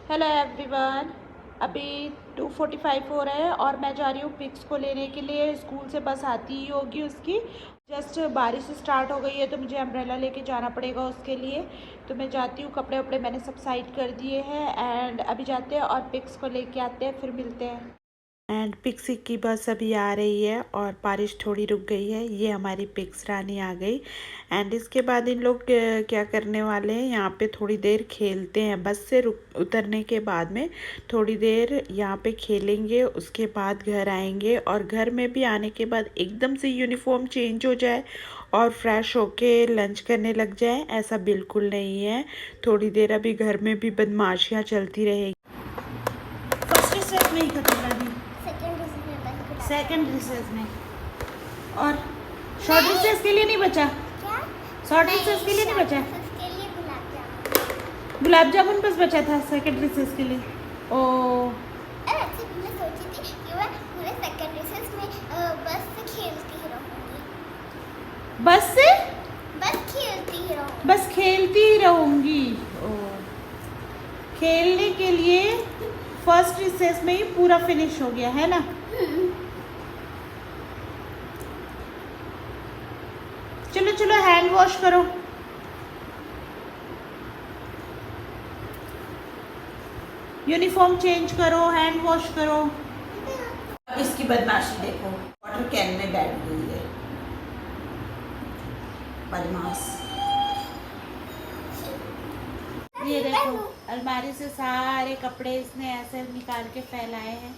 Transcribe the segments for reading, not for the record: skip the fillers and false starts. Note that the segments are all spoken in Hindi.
Hello everyone. अभी 2:45 हो रहा है और मैं जा रही हूँ पिक्स को लेने के लिए। स्कूल से बस आती ही होगी उसकी। जस्ट बारिश स्टार्ट हो गई है तो मुझे अम्ब्रेला लेके जाना पड़ेगा उसके लिए। तो मैं जाती हूँ, कपड़े वपड़े मैंने सब साइड कर दिए हैं एंड अभी जाते हैं और पिक्स को लेके आते हैं, फिर मिलते हैं। एंड पिक्सी की बस अभी आ रही है और बारिश थोड़ी रुक गई है। ये हमारी पिक्स रानी आ गई। एंड इसके बाद इन लोग क्या करने वाले हैं, यहाँ पे थोड़ी देर खेलते हैं। बस से उतरने के बाद में थोड़ी देर यहाँ पे खेलेंगे, उसके बाद घर आएंगे। और घर में भी आने के बाद एकदम से यूनिफॉर्म चेंज हो जाए और फ्रेश होके लंच करने लग जाए, ऐसा बिल्कुल नहीं है। थोड़ी देर अभी घर में भी बदमाशियाँ चलती रहेगी। फर्स्ट रिसेस में ही खत्म कर दी, सेकंड रिसेस में। और शॉर्ट रिसेस के लिए नहीं बचा? शॉर्ट रिसेस के लिए नहीं बचा? गुलाब जामुन बस बचा था सेकंड रिसेस के लिए। ओ मैं सोची थी कि मैं पूरे सेकंड रिसेस में बस से खेलती ही रहूंगी। बस से बस खेलती ही रहूंगी। बस खेलती ही रहूंगी। ओ, खेलने के लिए फर्स्ट रिसेस में ही पूरा फिनिश हो गया है ना। चलो चलो हैंड वॉश करो। यूनिफॉर्म चेंज करो, हैंड वॉश करो। अब इसकी बदमाशी देखो, वाटर कैन में बैठ गई है बदमाश। ये देखो अलमारी से सारे कपड़े इसने ऐसे निकाल के फैलाए हैं।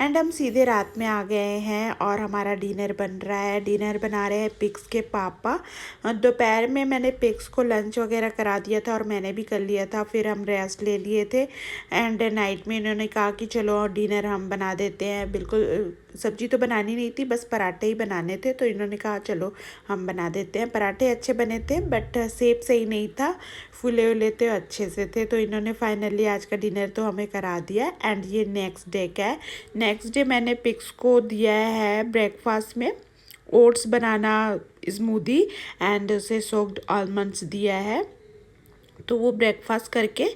एंड हम सीधे रात में आ गए हैं और हमारा डिनर बन रहा है। डिनर बना रहे हैं पिक्स के पापा। दोपहर में मैंने पिक्स को लंच वगैरह करा दिया था और मैंने भी कर लिया था, फिर हम रेस्ट ले लिए थे। एंड नाइट में इन्होंने कहा कि चलो डिनर हम बना देते हैं। बिल्कुल सब्जी तो बनानी नहीं थी, बस पराठे ही बनाने थे, तो इन्होंने कहा चलो हम बना देते हैं। पराठे अच्छे बने थे बट शेप सही नहीं था, फूले उले थे, अच्छे से थे। तो इन्होंने फाइनली आज का डिनर तो हमें करा दिया। एंड ये नेक्स्ट डे का है। नेक्स्ट डे मैंने पिक्स को दिया है ब्रेकफास्ट में ओट्स बनाना स्मूदी एंड उसे सोक्ड आलमंड्स दिया है। तो वो ब्रेकफास्ट करके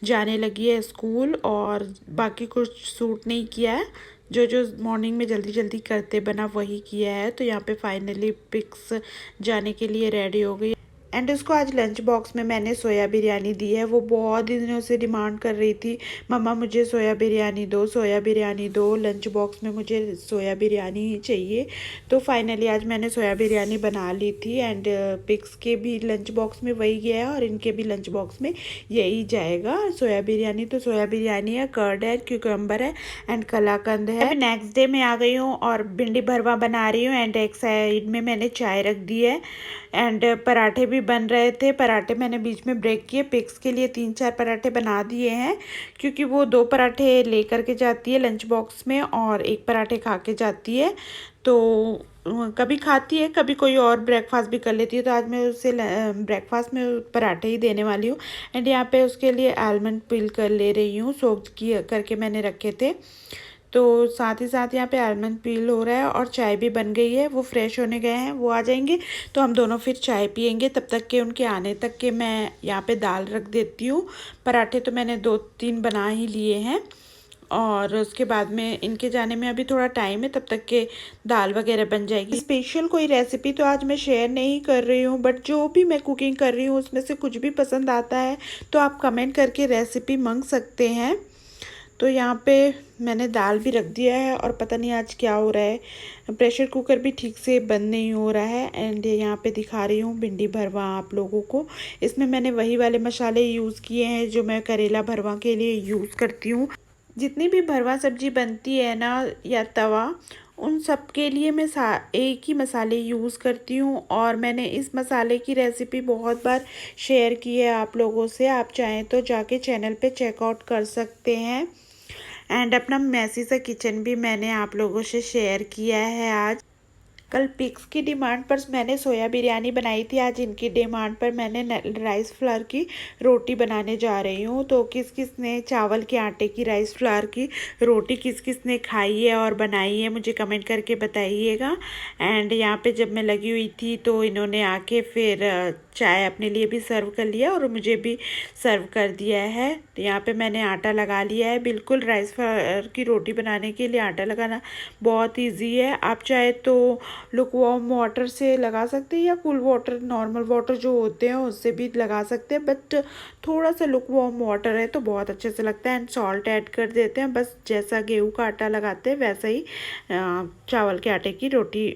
जाने लगी है स्कूल और बाकी कुछ सूट नहीं किया है। जो जो मॉर्निंग में जल्दी जल्दी करते बना वही किया है। तो यहाँ पे फाइनली पिक्स जाने के लिए रेडी हो गई। एंड उसको आज लंच बॉक्स में मैंने सोया बिरयानी दी है। वो बहुत दिनों से डिमांड कर रही थी, मम्मा मुझे सोया बिरयानी दो, सोया बिरयानी दो, लंच बॉक्स में मुझे सोया बिरयानी ही चाहिए। तो फाइनली आज मैंने सोया बिरयानी बना ली थी। एंड पिक्स के भी लंच बॉक्स में वही गया है और इनके भी लंच बॉक्स में यही जाएगा। सोया बिरयानी तो सोया बिरयानी है, कर्ड है, क्यूकम्बर है एंड कलाकंद है। अभी नेक्स्ट डे में आ गई हूँ और भिंडी भरवा बना रही हूँ। एंड एक साइड में मैंने चाय रख दी है एंड पराठे भी बन रहे थे। पराठे मैंने बीच में ब्रेक किए, पिक्स के लिए 3-4 पराठे बना दिए हैं क्योंकि वो 2 पराठे लेकर के जाती है लंच बॉक्स में और 1 पराठे खा के जाती है। तो कभी खाती है, कभी कोई और ब्रेकफास्ट भी कर लेती है। तो आज मैं उसे ब्रेकफास्ट में पराठे ही देने वाली हूँ। एंड यहाँ पे उसके लिए आलमंड पील कर ले रही हूँ, सोक की करके मैंने रखे थे। तो साथ ही साथ यहाँ पे आलमंड पील हो रहा है और चाय भी बन गई है। वो फ्रेश होने गए हैं, वो आ जाएंगे तो हम दोनों फिर चाय पियेंगे। तब तक के उनके आने तक के मैं यहाँ पे दाल रख देती हूँ। पराठे तो मैंने 2-3 बना ही लिए हैं और उसके बाद में इनके जाने में अभी थोड़ा टाइम है, तब तक के दाल वगैरह बन जाएगी। स्पेशल कोई रेसिपी तो आज मैं शेयर नहीं कर रही हूँ, बट जो भी मैं कुकिंग कर रही हूँ उसमें से कुछ भी पसंद आता है तो आप कमेंट करके रेसिपी मांग सकते हैं। तो यहाँ पे मैंने दाल भी रख दिया है और पता नहीं आज क्या हो रहा है, प्रेशर कुकर भी ठीक से बंद नहीं हो रहा है। एंड यहाँ पे दिखा रही हूँ भिंडी भरवा आप लोगों को। इसमें मैंने वही वाले मसाले यूज़ किए हैं जो मैं करेला भरवा के लिए यूज़ करती हूँ। जितनी भी भरवा सब्जी बनती है ना या तवा, उन सब के लिए मैं एक ही मसाले यूज़ करती हूँ। और मैंने इस मसाले की रेसिपी बहुत बार शेयर की है आप लोगों से, आप चाहें तो जाके चैनल पे चेकआउट कर सकते हैं। एंड अपना मैसी सा किचन भी मैंने आप लोगों से शेयर किया है। आज कल पिक्स की डिमांड पर मैंने सोया बिरयानी बनाई थी, आज इनकी डिमांड पर मैंने राइस फ्लावर की रोटी बनाने जा रही हूँ। तो किस किस ने चावल के आटे की राइस फ्लावर की रोटी किस किस ने खाई है और बनाई है मुझे कमेंट करके बताइएगा। एंड यहाँ पे जब मैं लगी हुई थी तो इन्होंने आके फिर चाय अपने लिए भी सर्व कर लिया और मुझे भी सर्व कर दिया है। तो यहाँ पे मैंने आटा लगा लिया है। बिल्कुल राइस फ्लावर की रोटी बनाने के लिए आटा लगाना बहुत इजी है। आप चाहे तो लुकवार्म वाटर से लगा सकते हैं या कूल वाटर, नॉर्मल वाटर जो होते हैं उससे भी लगा सकते हैं, बट थोड़ा सा लुकवार्म वाटर है तो बहुत अच्छे से लगता है। एंड सॉल्ट ऐड कर देते हैं, बस जैसा गेहूँ का आटा लगाते हैं वैसा ही चावल के आटे की रोटी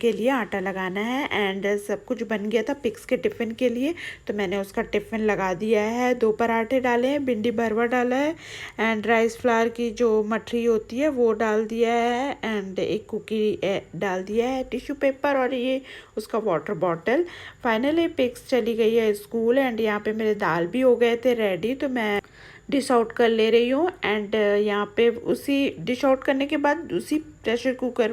के लिए आटा लगाना है। एंड सब कुछ बन गया था पिक्स के टिफ़िन के लिए, तो मैंने उसका टिफ़िन लगा दिया है। 2 पराठे डाले हैं, भिंडी भरवा डाला है एंड राइस फ्लावर की जो मठरी होती है वो डाल दिया है एंड एक कुकी डाल दिया है, टिश्यू पेपर और ये उसका वाटर बॉटल। फाइनली पिक्स चली गई है स्कूल एंड यहाँ पे मेरे दाल भी हो गए थे रेडी, तो मैं डिश आउट कर ले रही हूँ। एंड यहाँ पे उसी डिश आउट करने के बाद उसी प्रेशर कुकर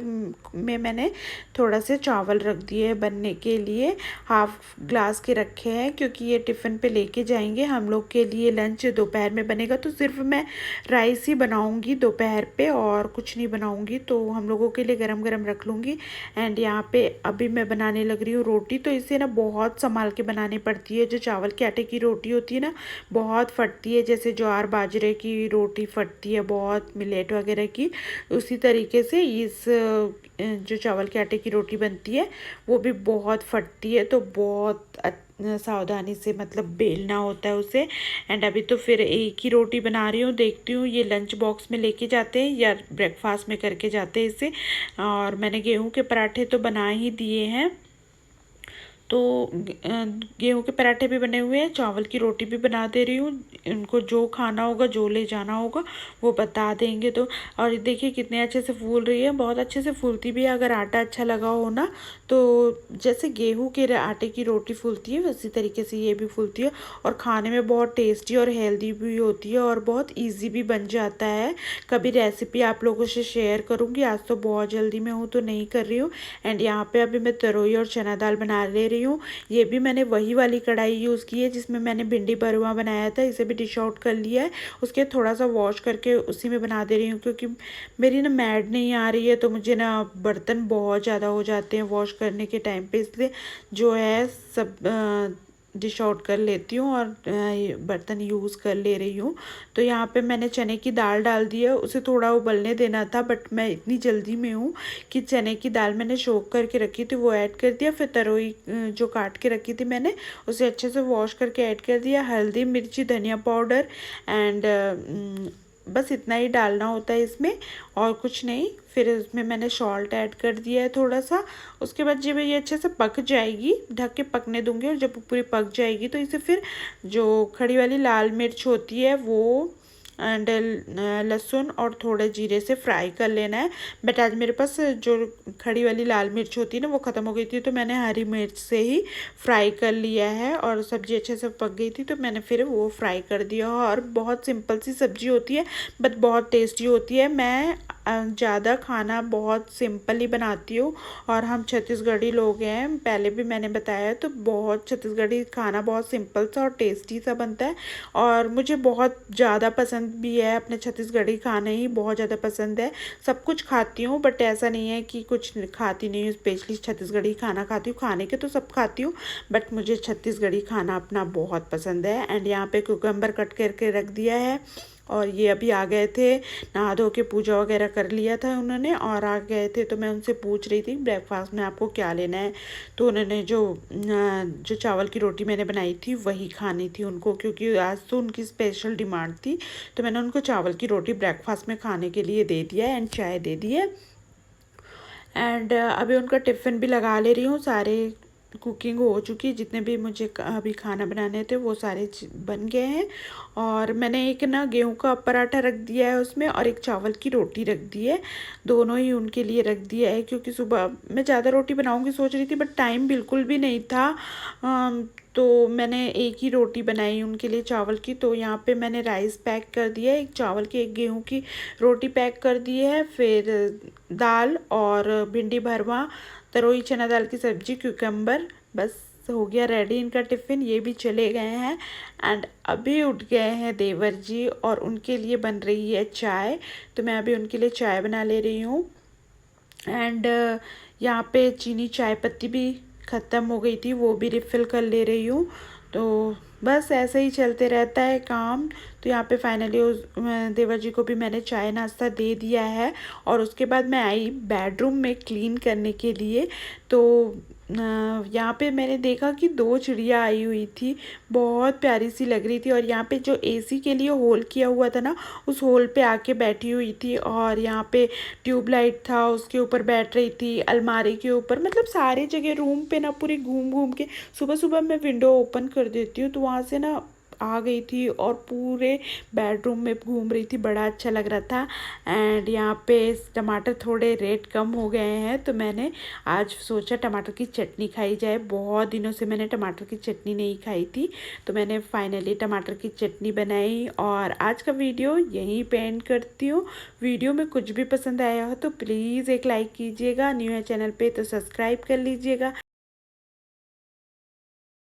में मैंने थोड़ा से चावल रख दिए बनने के लिए, हाफ ग्लास के रखे हैं क्योंकि ये टिफ़िन पे लेके जाएंगे। हम लोग के लिए लंच दोपहर में बनेगा, तो सिर्फ मैं राइस ही बनाऊंगी दोपहर पे और कुछ नहीं बनाऊंगी, तो हम लोगों के लिए गरम गरम रख लूँगी। एंड यहाँ पे अभी मैं बनाने लग रही हूँ रोटी, तो इसे ना बहुत संभाल के बनानी पड़ती है। जो चावल के आटे की रोटी होती है ना बहुत फटती है, जैसे ज्वार बाजरे की रोटी फटती है बहुत, मिलेट वगैरह की, उसी तरीके से इस जो चावल के आटे की रोटी बनती है वो भी बहुत फटती है। तो बहुत सावधानी से मतलब बेलना होता है उसे। एंड अभी तो फिर एक ही रोटी बना रही हूँ, देखती हूँ ये लंच बॉक्स में लेके जाते हैं या ब्रेकफास्ट में करके जाते हैं इसे। और मैंने गेहूं के पराठे तो बना ही दिए हैं, तो गेहूं के पराठे भी बने हुए हैं, चावल की रोटी भी बना दे रही हूँ। उनको जो खाना होगा, जो ले जाना होगा वो बता देंगे। तो और देखिए कितने अच्छे से फूल रही है, बहुत अच्छे से फूलती भी है अगर आटा अच्छा लगा हो ना, तो जैसे गेहूं के आटे की रोटी फूलती है उसी तरीके से ये भी फूलती है। और खाने में बहुत टेस्टी और हेल्दी भी होती है और बहुत ईजी भी बन जाता है। कभी रेसिपी आप लोगों से शेयर करूँगी, आज तो बहुत जल्दी में हूँ तो नहीं कर रही हूँ। एंड यहाँ पे अभी मैं तरोई और चना दाल बना ले रही हूँ। ये भी मैंने वही वाली कढ़ाई यूज़ की है जिसमें मैंने भिंडी भरवा बनाया था, इसे भी डिश आउट कर लिया है। उसके थोड़ा सा वॉश करके उसी में बना दे रही हूँ क्योंकि मेरी ना मैड नहीं आ रही है, तो मुझे ना बर्तन बहुत ज़्यादा हो जाते हैं वॉश करने के टाइम पे, इसलिए जो है सब डिश आउट कर लेती हूँ और बर्तन यूज़ कर ले रही हूँ। तो यहाँ पे मैंने चने की दाल डाल दी है, उसे थोड़ा उबलने देना था बट मैं इतनी जल्दी में हूँ कि चने की दाल मैंने सोक करके रखी थी वो ऐड कर दिया। फिर तरोई जो काट के रखी थी मैंने उसे अच्छे से वॉश करके ऐड कर दिया। हल्दी, मिर्ची, धनिया पाउडर एंड बस इतना ही डालना होता है इसमें और कुछ नहीं। फिर उसमें मैंने सॉल्ट ऐड कर दिया है थोड़ा सा। उसके बाद जब ये अच्छे से पक जाएगी, ढक के पकने दूंगी और जब पूरी पक जाएगी तो इसे फिर जो खड़ी वाली लाल मिर्च होती है वो एंड लहसुन और थोड़े जीरे से फ्राई कर लेना है। बट आज मेरे पास जो खड़ी वाली लाल मिर्च होती है ना वो ख़त्म हो गई थी, तो मैंने हरी मिर्च से ही फ्राई कर लिया है और सब्ज़ी अच्छे से पक गई थी तो मैंने फिर वो फ्राई कर दिया। और बहुत सिंपल सी सब्ज़ी होती है बट बहुत टेस्टी होती है। मैं ज़्यादा खाना बहुत सिंपल ही बनाती हूँ और हम छत्तीसगढ़ी लोग हैं, पहले भी मैंने बताया, तो बहुत छत्तीसगढ़ी खाना बहुत सिंपल सा और टेस्टी सा बनता है और मुझे बहुत ज़्यादा पसंद भी है। अपने छत्तीसगढ़ी खाने ही बहुत ज़्यादा पसंद है। सब कुछ खाती हूँ बट ऐसा नहीं है कि कुछ खाती नहीं हूँ, स्पेशली छत्तीसगढ़ी खाना खाती हूँ। खाने के तो सब खाती हूँ बट मुझे छत्तीसगढ़ी खाना अपना बहुत पसंद है। एंड यहाँ पे कुकम्बर कट करके रख दिया है और ये अभी आ गए थे, नहा धो के पूजा वगैरह कर लिया था उन्होंने और आ गए थे, तो मैं उनसे पूछ रही थी ब्रेकफास्ट में आपको क्या लेना है, तो उन्होंने जो चावल की रोटी मैंने बनाई थी वही खानी थी उनको, क्योंकि आज तो उनकी स्पेशल डिमांड थी। तो मैंने उनको चावल की रोटी ब्रेकफास्ट में खाने के लिए दे दिया एंड चाय दे दी है। एंड अभी उनका टिफ़िन भी लगा ले रही हूँ। सारे कुकिंग हो चुकी है, जितने भी मुझे अभी खाना बनाने थे वो सारे बन गए हैं। और मैंने एक ना गेहूं का पराठा रख दिया है उसमें और एक चावल की रोटी रख दी है, दोनों ही उनके लिए रख दिया है क्योंकि सुबह मैं ज़्यादा रोटी बनाऊंगी सोच रही थी बट टाइम बिल्कुल भी नहीं था। तो मैंने एक ही रोटी बनाई उनके लिए चावल की। तो यहाँ पे मैंने राइस पैक कर दिया है, एक चावल की एक गेहूं की रोटी पैक कर दी है, फिर दाल और भिंडी भरवा, तरोई चना दाल की सब्जी, क्यूकम्बर, बस हो गया रेडी इनका टिफ़िन। ये भी चले गए हैं एंड अभी उठ गए हैं देवर जी और उनके लिए बन रही है चाय, तो मैं अभी उनके लिए चाय बना ले रही हूँ। एंड यहाँ पे चीनी चाय पत्ती भी ख़त्म हो गई थी, वो भी रिफ़िल कर ले रही हूँ। तो बस ऐसे ही चलते रहता है काम। तो यहाँ पे फाइनली उस देवर जी को भी मैंने चाय नाश्ता दे दिया है और उसके बाद मैं आई बेडरूम में क्लीन करने के लिए। तो यहाँ पे मैंने देखा कि 2 चिड़िया आई हुई थी, बहुत प्यारी सी लग रही थी और यहाँ पे जो एसी के लिए होल किया हुआ था ना, उस होल पे आके बैठी हुई थी और यहाँ पे ट्यूबलाइट था उसके ऊपर बैठ रही थी, अलमारी के ऊपर, मतलब सारी जगह रूम पे ना पूरी घूम घूम के। सुबह सुबह मैं विंडो ओपन कर देती हूँ तो वहाँ से ना आ गई थी और पूरे बेडरूम में घूम रही थी, बड़ा अच्छा लग रहा था। एंड यहाँ पे टमाटर थोड़े रेट कम हो गए हैं तो मैंने आज सोचा टमाटर की चटनी खाई जाए। बहुत दिनों से मैंने टमाटर की चटनी नहीं खाई थी, तो मैंने फाइनली टमाटर की चटनी बनाई और आज का वीडियो यहीं पे एंड करती हूँ। वीडियो में कुछ भी पसंद आया हो तो प्लीज़ एक लाइक कीजिएगा, न्यू है चैनल पे तो सब्सक्राइब कर लीजिएगा।